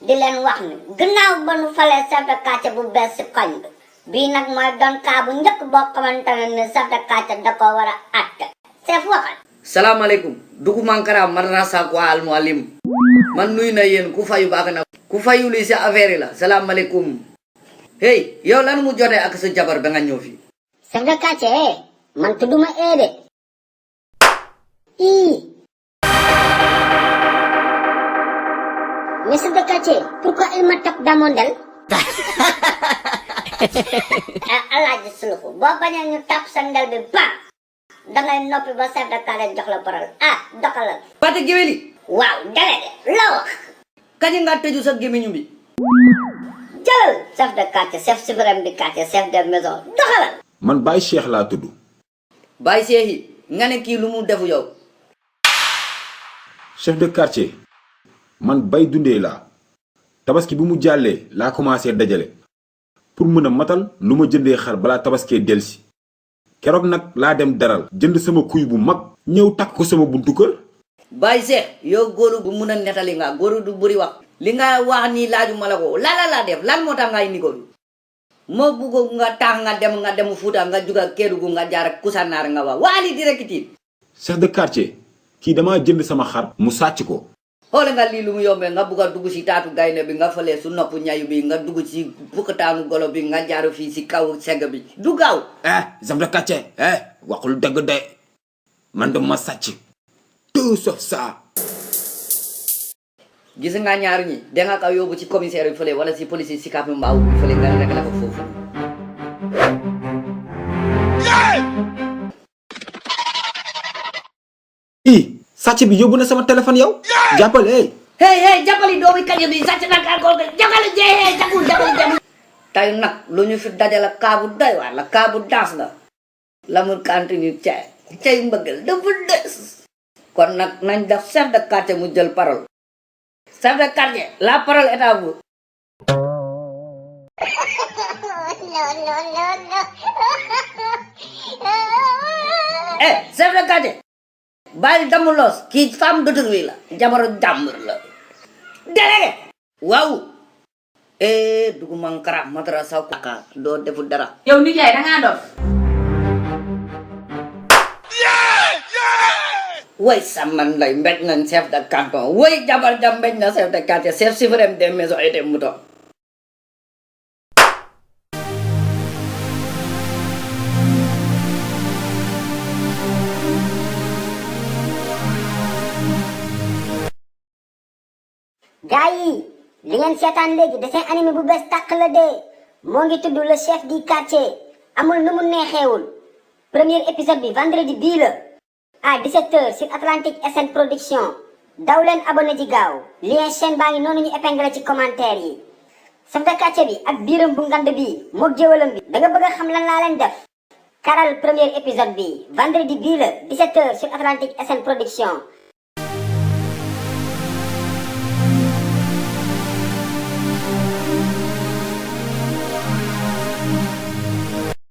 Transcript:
di leen wax ni gannaaw ba nu falee chef de quartier bu bees si koñ bi bii nag mooy doon kaa bu njëkk boo xamante ne chef de quartier da ko war a àtte chef waxal. salaamaaleykum dugu mankara madrasa ko al muallim man nuy na yéen ku fayu baax na ku fayu li si affaire yi la salaamaaleykum hey yow lan mu jotee ak sa jabar ba nga ñëw fi chef de quartier man tudduma de mais chef de quartier pourquoi il me tape dans mon del alaaji suluxu boo bañee ñu tap sa ndel bi ba dangay noppi ba chef de quartier jox la parole doxalal Pate Géwéli waaw dale de la wax kañ nga tëju sa gémmiñu bi jëlal chef de quartier chef suprême du quartier chef de maison doxalal man Baye Cheikh laa tudd. Baye Cheikh yi nga ne kii lu mu defu yow chef de quartier man bay dundee laa tabaski bi mu jàllee laa commencé dajale pour mën a matal lu ma jëndee xar balaa tabaskee delsi keroog nag laa dem daral jënd sama kuy bu mag ñëw takk ko sama buntu kër. Baye Cheikh yow góoru bu mun a nettali nga góoru du bëri wax li nga wax nii laaju ma la ko laa def lan moo tax ngay ni ko moo bugg nga tax nga dem Fuuta nga juga Kédougou nga jaar Kusanaar nga wax waali direct chef de quartier kii dama jënd sama xar mu sàcc ko. xoole nga lii lu mu yombee nga bugg a dugg si taatu gaynde bi nga falee su nopp ñayu bi nga dugg si bukkataanu golo bi nga jaaru fii si kaw segg bi du gaaw chef de quartier waxul dëgg de man de ma sàcc tout sauf ça. gis nga ñaar ñi danga ko yóbbu ci commissaire bi fële wala si police si Sicap Mbao bi fële nga rek la ko foofu sàcc bi yóbbu na sama téléphone yow. jàppale hey jàppali doomi kañe bi sàcc na ka ko jàppale jee jàppale tey nag lu ñu fi dajale kaabu doy waar la kaabu daas la lamul continue cay mbëggal dafa des kon nag nañ def chef de quartier mu jël parole chef de quartier la parole est à vous chef de quartier bàyyi damu loos kii femme d'autrui la jabaru jàmbur la délégué waaw dugu mankara madrasa ko aka doo defu dara yow nijaay dangaa dof way saman lay mbéj nañ chef de canton way jabar jam mbéj na chef de quartier chef suprême des maisons et des moutons gaa yi li ngeen seetaan léegi dessin animé bu bees tàq la de moo ngi tudd le chef du quartier amul nu mu neexeewul premier épisode bi vendredi bii la à 17h sur Atlantique SN Production daw leen abonné ji gaaw lien chaîne baa ngi noonu ñu épinglé ci commentaire yi chef de quartier bi ak biiram bu ngand bi mook jëwalam bi da nga bëgg a xam lan laa leen def karal premier épisode bi vendredi bii la 17h sur Atlantique SN Production